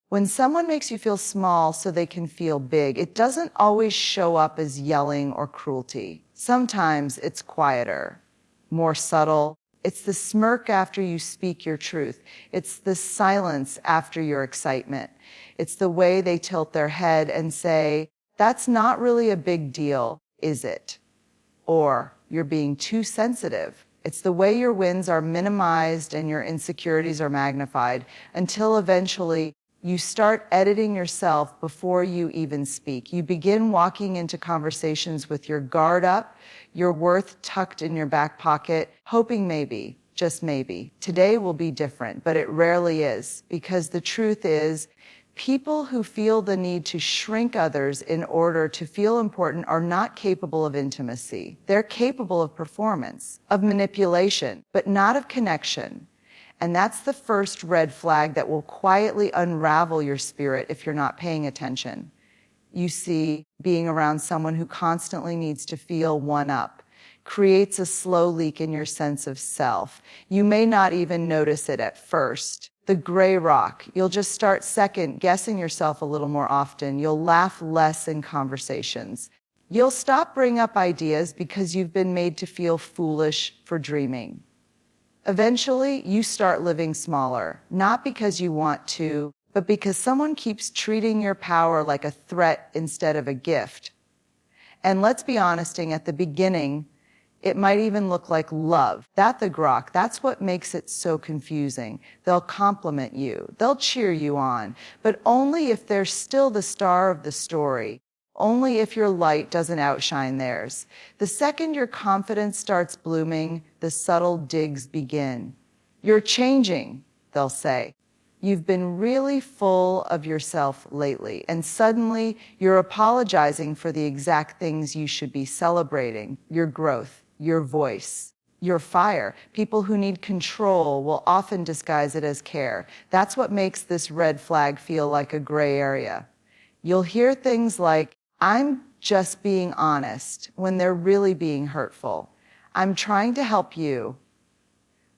When someone makes you feel small so they can feel big, it doesn't always show up as yelling or cruelty. Sometimes it's quieter, more subtle. It's the smirk after you speak your truth. It's the silence after your excitement. It's the way they tilt their head and say, "That's not really a big deal, is it?" Or, "You're being too sensitive." It's the way your wins are minimized and your insecurities are magnified until eventually you start editing yourself before you even speak. You begin walking into conversations with your guard up, your worth tucked in your back pocket, hoping maybe, just maybe, today will be different, but it rarely is, because the truth is, people who feel the need to shrink others in order to feel important are not capable of intimacy. They're capable of performance, of manipulation, but not of connection. And that's the first red flag that will quietly unravel your spirit if you're not paying attention. You see, being around someone who constantly needs to feel one up creates a slow leak in your sense of self. You may not even notice it at first. The gray rock, you'll just start second guessing yourself a little more often. You'll laugh less in conversations. You'll stop bringing up ideas because you've been made to feel foolish for dreaming. Eventually, you start living smaller, not because you want to, but because someone keeps treating your power like a threat instead of a gift. And let's be honest, at the beginning, it might even look like love. That's the grok. That's what makes it so confusing. They'll compliment you. They'll cheer you on, but only if they're still the star of the story. Only if your light doesn't outshine theirs. The second your confidence starts blooming, the subtle digs begin. "You're changing," they'll say. "You've been really full of yourself lately." And suddenly, you're apologizing for the exact things you should be celebrating: your growth, your voice, your fire. People who need control will often disguise it as care. That's what makes this red flag feel like a gray area. You'll hear things like, "I'm just being honest," when they're really being hurtful. "I'm trying to help you,"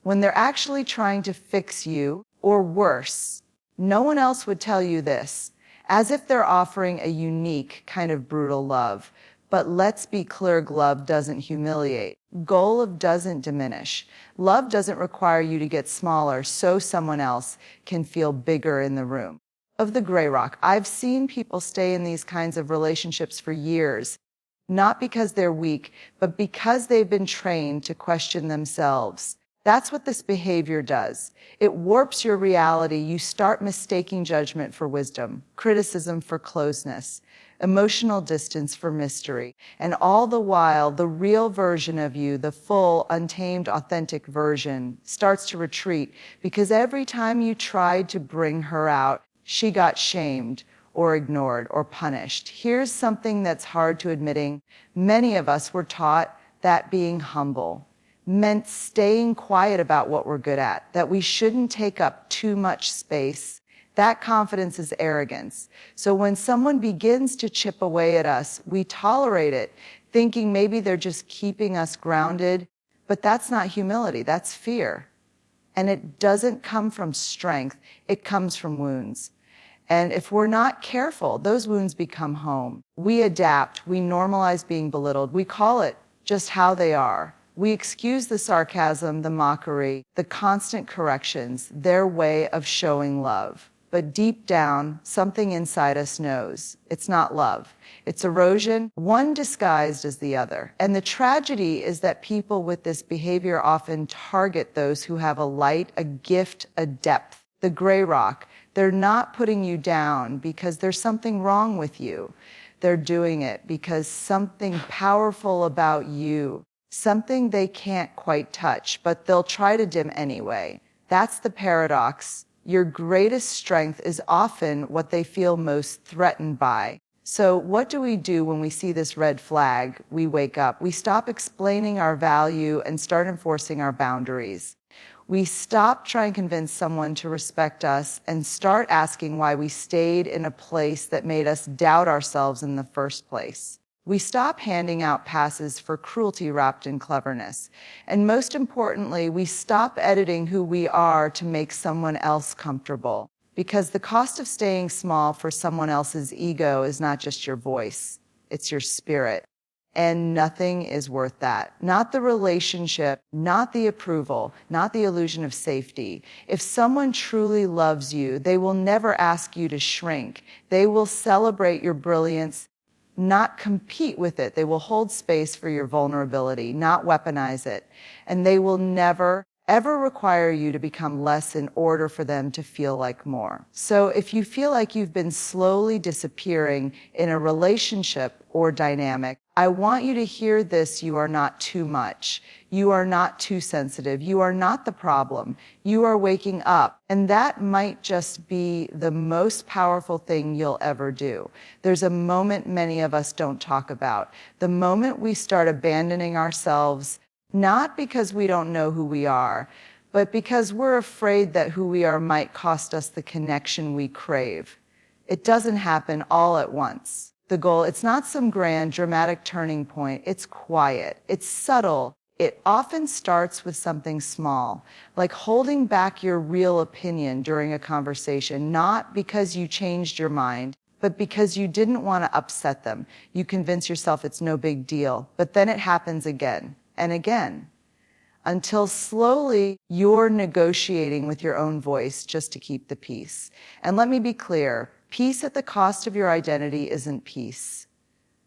when they're actually trying to fix you, or worse. No one else would tell you this, as if they're offering a unique kind of brutal love. But let's be clear, love doesn't humiliate. Love doesn't diminish. Love doesn't require you to get smaller so someone else can feel bigger in the room. Of the gray rock, I've seen people stay in these kinds of relationships for years, not because they're weak, but because they've been trained to question themselves. That's what this behavior does. It warps your reality. You start mistaking judgment for wisdom, criticism for closeness, emotional distance for mystery. And all the while, the real version of you, the full, untamed, authentic version, starts to retreat, because every time you tried to bring her out, she got shamed or ignored or punished. Here's something that's hard to admitting. Many of us were taught that being humble meant staying quiet about what we're good at, that we shouldn't take up too much space. That confidence is arrogance. So when someone begins to chip away at us, we tolerate it, thinking maybe they're just keeping us grounded. But that's not humility, that's fear. And it doesn't come from strength, it comes from wounds. And if we're not careful, those wounds become home. We adapt, we normalize being belittled, we call it just how they are. We excuse the sarcasm, the mockery, the constant corrections, their way of showing love. But deep down, something inside us knows it's not love. It's erosion, one disguised as the other. And the tragedy is that people with this behavior often target those who have a light, a gift, a depth. The gray rock, they're not putting you down because there's something wrong with you. They're doing it because something powerful about you, something they can't quite touch, but they'll try to dim anyway. That's the paradox. Your greatest strength is often what they feel most threatened by. So what do we do when we see this red flag? We wake up. We stop explaining our value and start enforcing our boundaries. We stop trying to convince someone to respect us and start asking why we stayed in a place that made us doubt ourselves in the first place. We stop handing out passes for cruelty wrapped in cleverness. And most importantly, we stop editing who we are to make someone else comfortable. because the cost of staying small for someone else's ego is not just your voice, it's your spirit. And nothing is worth that. Not the relationship, not the approval, not the illusion of safety. If someone truly loves you, they will never ask you to shrink. They will celebrate your brilliance, not compete with it. They will hold space for your vulnerability, not weaponize it. And they will never, ever require you to become less in order for them to feel like more. So if you feel like you've been slowly disappearing in a relationship or dynamic, I want you to hear this: you are not too much. You are not too sensitive. You are not the problem. You are waking up. And that might just be the most powerful thing you'll ever do. There's a moment many of us don't talk about. The moment we start abandoning ourselves, not because we don't know who we are, but because we're afraid that who we are might cost us the connection we crave. It doesn't happen all at once. The goal, it's not some grand, dramatic turning point. It's quiet. It's subtle. It often starts with something small, like holding back your real opinion during a conversation, not because you changed your mind, but because you didn't want to upset them. You convince yourself it's no big deal, but then it happens again and again, until slowly you're negotiating with your own voice just to keep the peace. And let me be clear, peace at the cost of your identity isn't peace.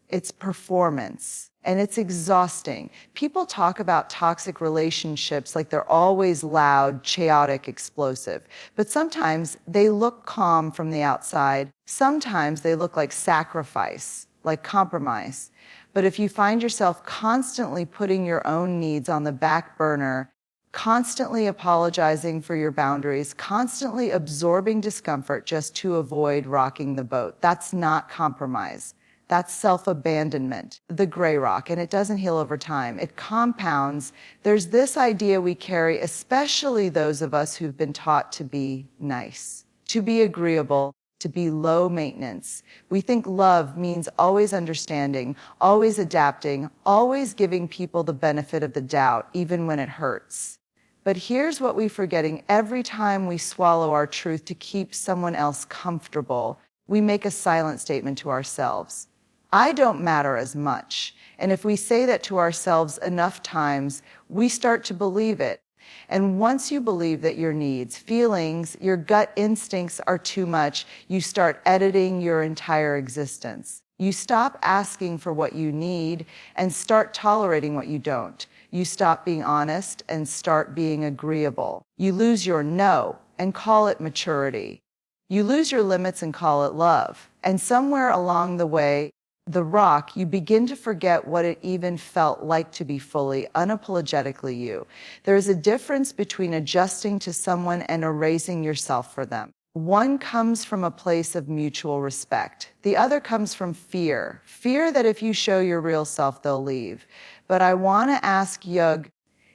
It's performance, and it's exhausting. People talk about toxic relationships like they're always loud, chaotic, explosive. But sometimes they look calm from the outside. Sometimes they look like sacrifice, like compromise. But if you find yourself constantly putting your own needs on the back burner, constantly apologizing for your boundaries, constantly absorbing discomfort just to avoid rocking the boat, that's not compromise. That's self-abandonment, the gray rock, and it doesn't heal over time. It compounds. There's this idea we carry, especially those of us who've been taught to be nice, to be agreeable, to be low maintenance. We think love means always understanding, always adapting, always giving people the benefit of the doubt, even when it hurts. But here's what we're forgetting: every time we swallow our truth to keep someone else comfortable, we make a silent statement to ourselves. I don't matter as much. And if we say that to ourselves enough times, we start to believe it. And once you believe that your needs, feelings, your gut instincts are too much, you start editing your entire existence. You stop asking for what you need and start tolerating what you don't. You stop being honest and start being agreeable. You lose your no and call it maturity. You lose your limits and call it love. And somewhere along the way, the rock, you begin to forget what it even felt like to be fully, unapologetically you. There is a difference between adjusting to someone and erasing yourself for them. One comes from a place of mutual respect. The other comes from fear. Fear that if you show your real self, they'll leave. But I want to ask Yug,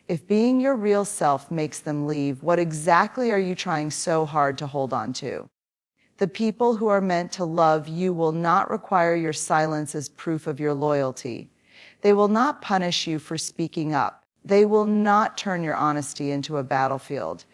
if being your real self makes them leave, what exactly are you trying so hard to hold on to? The people who are meant to love you will not require your silence as proof of your loyalty. They will not punish you for speaking up. They will not turn your honesty into a battlefield.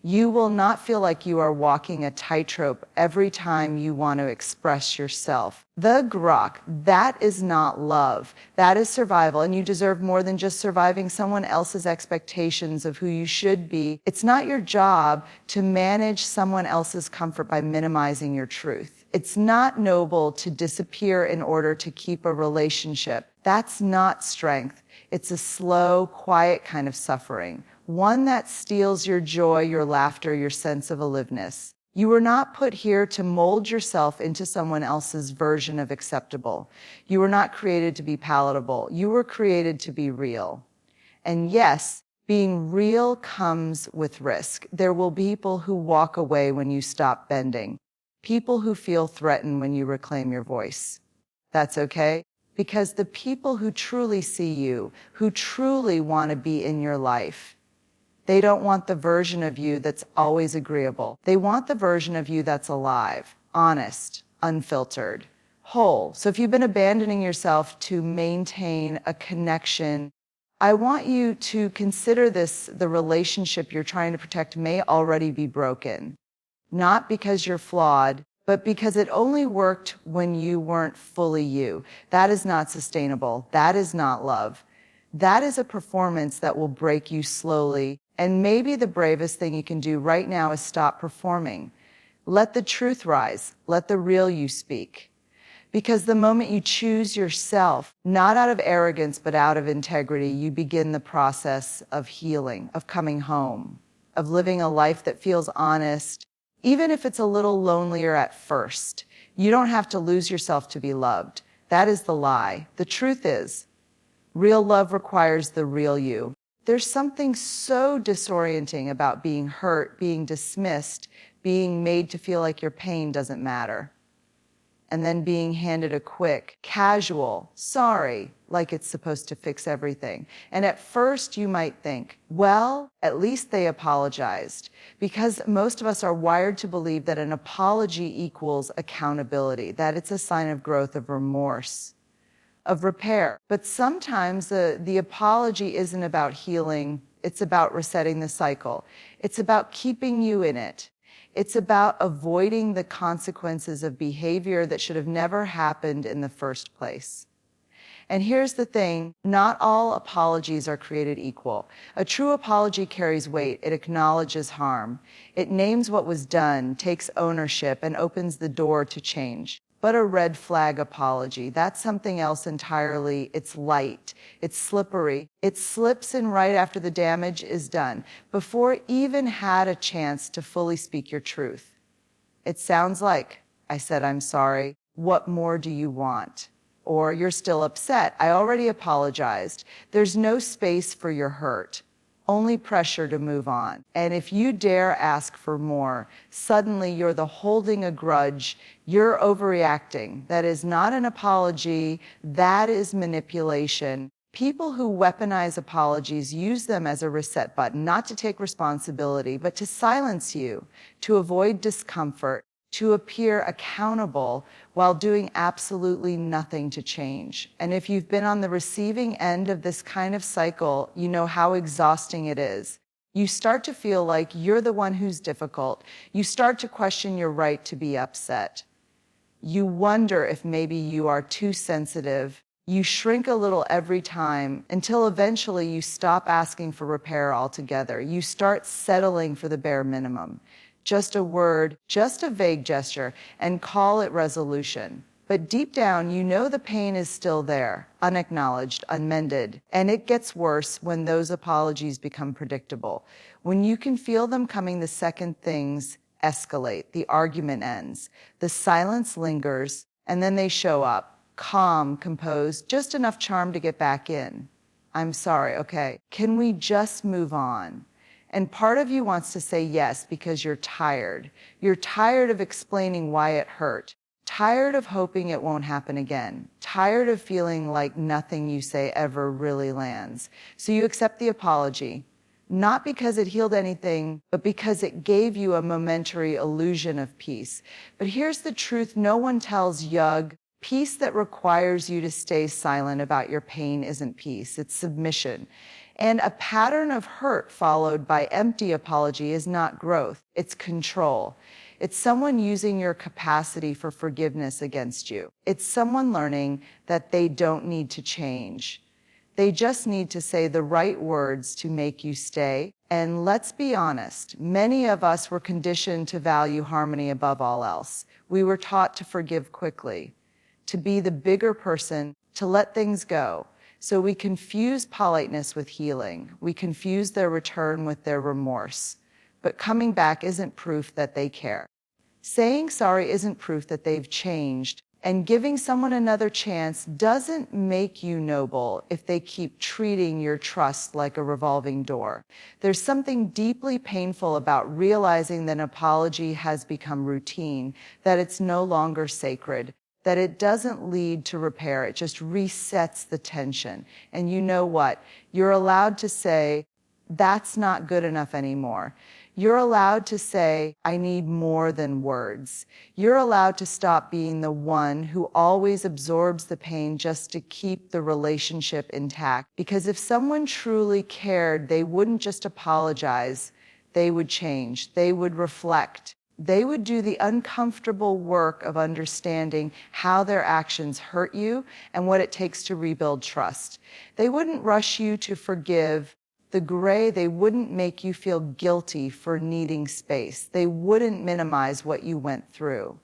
You will not feel like you are walking a tightrope every time you want to express yourself. The grok, that is not love. That is survival, and you deserve more than just surviving someone else's expectations of who you should be. It's not your job to manage someone else's comfort by minimizing your truth. It's not noble to disappear in order to keep a relationship. That's not strength. It's a slow, quiet kind of suffering. One that steals your joy, your laughter, your sense of aliveness. You were not put here to mold yourself into someone else's version of acceptable. You were not created to be palatable. You were created to be real. And yes, being real comes with risk. There will be people who walk away when you stop bending. People who feel threatened when you reclaim your voice. That's okay, because the people who truly see you, who truly want to be in your life, they don't want the version of you that's always agreeable. They want the version of you that's alive, honest, unfiltered, whole. So if you've been abandoning yourself to maintain a connection, I want you to consider this: the relationship you're trying to protect may already be broken. not because you're flawed, but because it only worked when you weren't fully you. That is not sustainable. That is not love. That is a performance that will break you slowly. And maybe the bravest thing you can do right now is stop performing. Let the truth rise. Let the real you speak. Because the moment you choose yourself, not out of arrogance, but out of integrity, you begin the process of healing, of coming home, of living a life that feels honest, even if it's a little lonelier at first. You don't have to lose yourself to be loved. That is the lie. The truth is, real love requires the real you. There's something so disorienting about being hurt, being dismissed, being made to feel like your pain doesn't matter, and then being handed a quick, casual, sorry, like it's supposed to fix everything. And at first you might think, well, at least they apologized, because most of us are wired to believe that an apology equals accountability, that it's a sign of growth, of remorse, of repair. But sometimes the apology isn't about healing. It's about resetting the cycle. It's about keeping you in it. It's about avoiding the consequences of behavior that should have never happened in the first place. And here's the thing, not all apologies are created equal. A true apology carries weight. It acknowledges harm. It names what was done, takes ownership, and opens the door to change. But a red flag apology, that's something else entirely. It's light, it's slippery. It slips in right after the damage is done, before it even had a chance to fully speak your truth. It sounds like, I said I'm sorry, what more do you want? Or you're still upset, I already apologized. There's no space for your hurt, only pressure to move on. And if you dare ask for more, suddenly you're the holding a grudge, you're overreacting. That is not an apology, that is manipulation. People who weaponize apologies use them as a reset button, not to take responsibility, but to silence you, to avoid discomfort, to appear accountable while doing absolutely nothing to change. And if you've been on the receiving end of this kind of cycle, you know how exhausting it is. You start to feel like you're the one who's difficult. You start to question your right to be upset. You wonder if maybe you are too sensitive. You shrink a little every time until eventually you stop asking for repair altogether. You start settling for the bare minimum. Just a word, just a vague gesture, and call it resolution. But deep down, you know the pain is still there, unacknowledged, unmended. And it gets worse when those apologies become predictable. When you can feel them coming the second things escalate, the argument ends, the silence lingers, and then they show up, calm, composed, just enough charm to get back in. I'm sorry, okay. Can we just move on? And part of you wants to say yes because you're tired. You're tired of explaining why it hurt. Tired of hoping it won't happen again. Tired of feeling like nothing you say ever really lands. So you accept the apology, not because it healed anything, but because it gave you a momentary illusion of peace. But here's the truth no one tells Yug. Peace that requires you to stay silent about your pain isn't peace, it's submission. And a pattern of hurt followed by empty apology is not growth, it's control. It's someone using your capacity for forgiveness against you. It's someone learning that they don't need to change. They just need to say the right words to make you stay. And let's be honest, many of us were conditioned to value harmony above all else. We were taught to forgive quickly, to be the bigger person, to let things go. So we confuse politeness with healing. We confuse their return with their remorse. But coming back isn't proof that they care. Saying sorry isn't proof that they've changed. And giving someone another chance doesn't make you noble if they keep treating your trust like a revolving door. There's something deeply painful about realizing that an apology has become routine, that it's no longer sacred, that it doesn't lead to repair, it just resets the tension. And you know what? You're allowed to say, that's not good enough anymore. You're allowed to say, I need more than words. You're allowed to stop being the one who always absorbs the pain just to keep the relationship intact. Because if someone truly cared, they wouldn't just apologize, they would change, they would reflect. They would do the uncomfortable work of understanding how their actions hurt you and what it takes to rebuild trust. They wouldn't rush you to forgive the gray. They wouldn't make you feel guilty for needing space. They wouldn't minimize what you went through.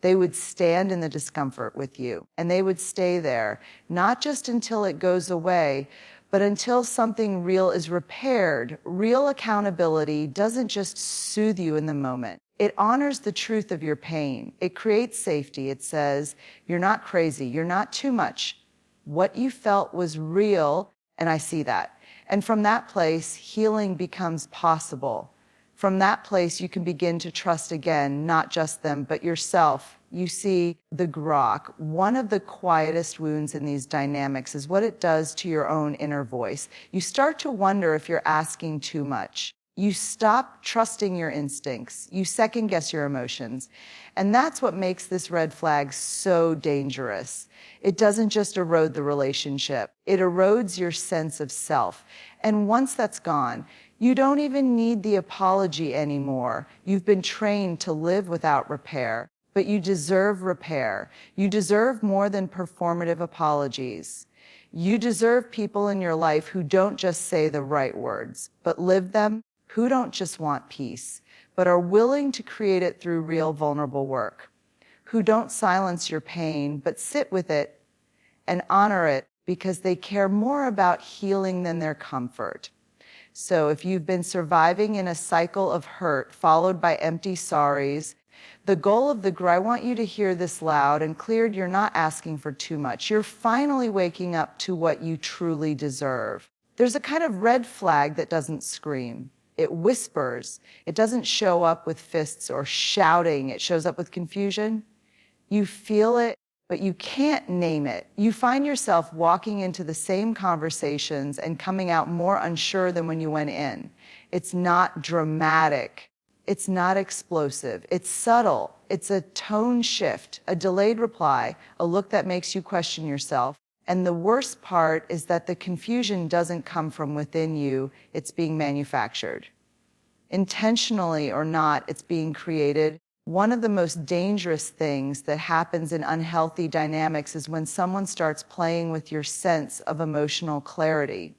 They would stand in the discomfort with you, and they would stay there, not just until it goes away, but until something real is repaired. Real accountability doesn't just soothe you in the moment. It honors the truth of your pain. It creates safety. It says, you're not crazy. You're not too much. What you felt was real, and I see that. And from that place, healing becomes possible. From that place, you can begin to trust again, not just them, but yourself. You see, the grok, one of the quietest wounds in these dynamics is what it does to your own inner voice. You start to wonder if you're asking too much. You stop trusting your instincts. You second guess your emotions. And that's what makes this red flag so dangerous. It doesn't just erode the relationship. It erodes your sense of self. And once that's gone, you don't even need the apology anymore. You've been trained to live without repair, but you deserve repair. You deserve more than performative apologies. You deserve people in your life who don't just say the right words, but live them, who don't just want peace, but are willing to create it through real vulnerable work, who don't silence your pain, but sit with it and honor it because they care more about healing than their comfort. So if you've been surviving in a cycle of hurt followed by empty sorries, the goal of I want you to hear this loud and clear. You're not asking for too much. You're finally waking up to what you truly deserve. There's a kind of red flag that doesn't scream. It whispers. It doesn't show up with fists or shouting. It shows up with confusion. You feel it, but you can't name it. You find yourself walking into the same conversations and coming out more unsure than when you went in. It's not dramatic. It's not explosive. It's subtle. It's a tone shift, a delayed reply, a look that makes you question yourself. And the worst part is that the confusion doesn't come from within you. It's being manufactured. Intentionally or not, it's being created. One of the most dangerous things that happens in unhealthy dynamics is when someone starts playing with your sense of emotional clarity.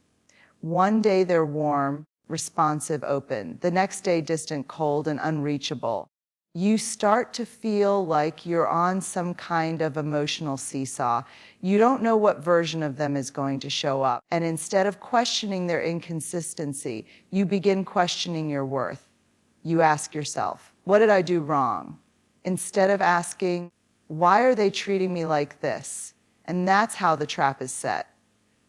One day they're warm, responsive, open. The next day distant, cold, and unreachable. You start to feel like you're on some kind of emotional seesaw. You don't know what version of them is going to show up. And instead of questioning their inconsistency, you begin questioning your worth. You ask yourself, what did I do wrong? Instead of asking, why are they treating me like this? And that's how the trap is set.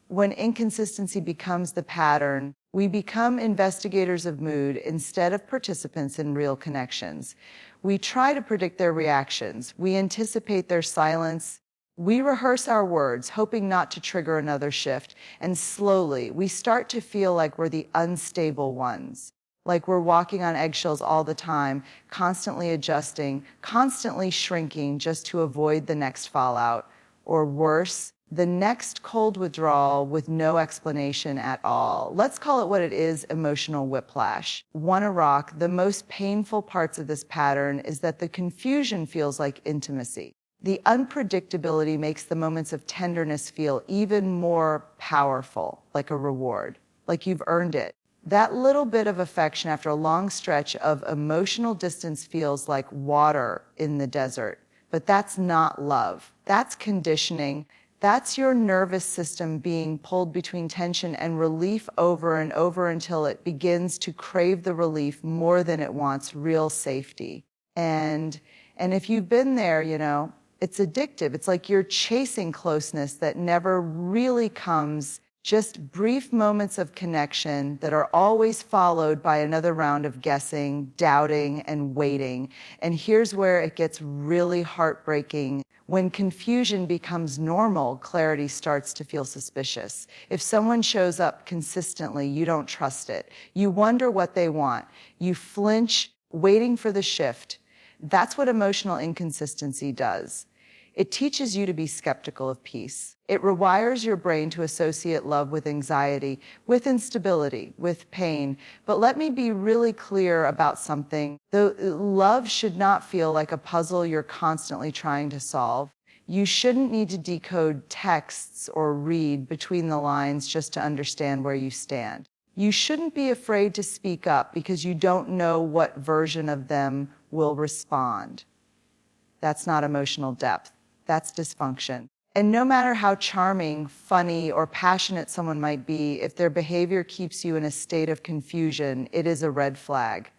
When inconsistency becomes the pattern, we become investigators of mood instead of participants in real connections. We try to predict their reactions. We anticipate their silence. We rehearse our words, hoping not to trigger another shift. And slowly, we start to feel like we're the unstable ones. Like we're walking on eggshells all the time, constantly adjusting, constantly shrinking just to avoid the next fallout. Or worse, the next cold withdrawal with no explanation at all. Let's call it what it is, emotional whiplash. Wanna rock, the most painful parts of this pattern is that the confusion feels like intimacy. The unpredictability makes the moments of tenderness feel even more powerful, like a reward, like you've earned it. That little bit of affection after a long stretch of emotional distance feels like water in the desert. But that's not love. That's conditioning. That's your nervous system being pulled between tension and relief over and over until it begins to crave the relief more than it wants real safety. And if you've been there, it's addictive. It's like you're chasing closeness that never really comes. Just brief moments of connection that are always followed by another round of guessing, doubting, and waiting. And here's where it gets really heartbreaking. When confusion becomes normal, clarity starts to feel suspicious. If someone shows up consistently, you don't trust it. You wonder what they want. You flinch, waiting for the shift. That's what emotional inconsistency does. It teaches you to be skeptical of peace. It rewires your brain to associate love with anxiety, with instability, with pain. But let me be really clear about something. Love should not feel like a puzzle you're constantly trying to solve. You shouldn't need to decode texts or read between the lines just to understand where you stand. You shouldn't be afraid to speak up because you don't know what version of them will respond. That's not emotional depth. That's dysfunction. And no matter how charming, funny, or passionate someone might be, if their behavior keeps you in a state of confusion, it is a red flag.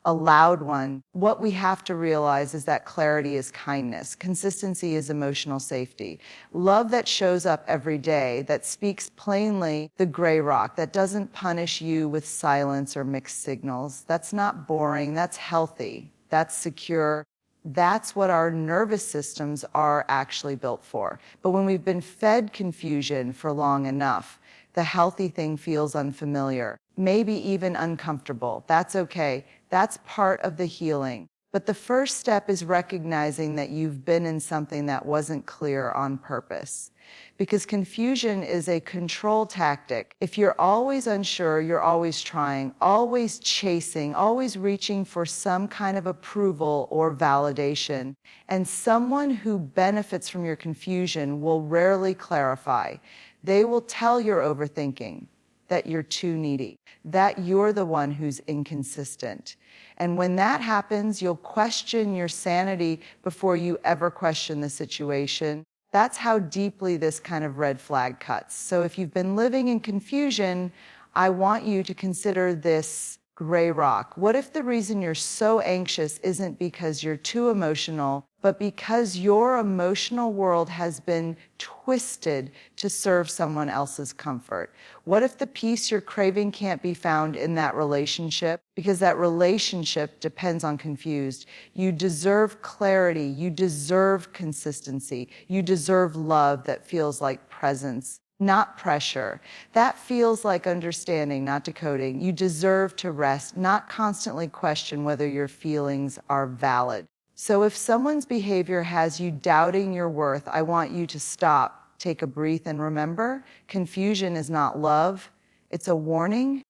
A loud one. What we have to realize is that clarity is kindness. Consistency is emotional safety. Love that shows up every day, that speaks plainly, the gray rock, that doesn't punish you with silence or mixed signals. That's not boring. That's healthy. That's secure. That's what our nervous systems are actually built for. But when we've been fed confusion for long enough, the healthy thing feels unfamiliar, maybe even uncomfortable. That's okay. That's part of the healing. But the first step is recognizing that you've been in something that wasn't clear on purpose. Because confusion is a control tactic. If you're always unsure, you're always trying, always chasing, always reaching for some kind of approval or validation. And someone who benefits from your confusion will rarely clarify. They will tell you're overthinking, that you're too needy, that you're the one who's inconsistent. And when that happens, you'll question your sanity before you ever question the situation. That's how deeply this kind of red flag cuts. So if you've been living in confusion, I want you to consider this gray rock. What if the reason you're so anxious isn't because you're too emotional, but because your emotional world has been twisted to serve someone else's comfort? What if the peace you're craving can't be found in that relationship because that relationship depends on confused? You deserve clarity. You deserve consistency. You deserve love that feels like presence, not pressure. That feels like understanding, not decoding. You deserve to rest, not constantly question whether your feelings are valid. So if someone's behavior has you doubting your worth, I want you to stop, take a breath, and remember, confusion is not love. It's a warning.